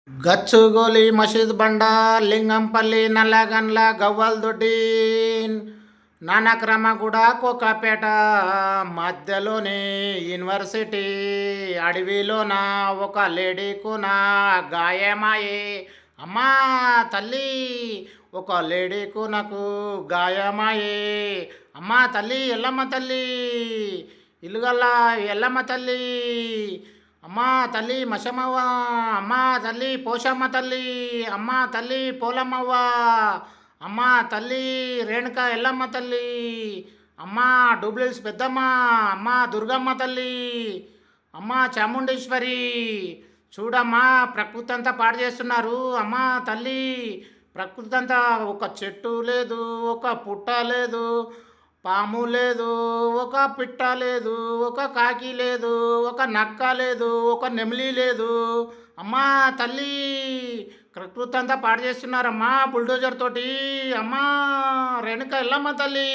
గచ్చుగోలి మసీద్ బండ లింగంపల్లి నల్లగండ్ల గవ్వలదొడ్డి నానక్రమగూడ కోకాపేట మధ్యలోని యూనివర్సిటీ అడవిలోన ఒక లేడీకున గాయమాయే. అమ్మా తల్లి, ఒక లేడీకునకు గాయమాయే. అమ్మా తల్లి, ఎల్లమ్మ తల్లి, ఇల్లుగల్ల ఎల్లమ్మ తల్లి, అమ్మా తల్లి మశమవ్వ, అమ్మా తల్లి పోషమ్మ తల్లి, అమ్మా తల్లి పోలమ్మవ్వ, అమ్మా తల్లి రేణుక ఎల్లమ్మ తల్లి, అమ్మా డూబ్లిల్స్ పెద్దమ్మ, అమ్మా దుర్గమ్మ తల్లి, అమ్మా చాముండేశ్వరి. చూడమ్మా, ప్రకృతి అంతా పాడు చేస్తున్నారు. అమ్మా తల్లి, ప్రకృతి అంతా ఒక చెట్టు లేదు, ఒక పుట్ట లేదు, పాము లేదు, ఒక పిట్ట లేదు, ఒక కాకి లేదు, ఒక నక్క లేదు, ఒక నెమిలి లేదు. అమ్మా తల్లి, ప్రకృతి అంతా పాడు చేస్తున్నారమ్మా బుల్డోజర్ తోటి. అమ్మా రేణుక ఎల్లమ్మ తల్లి.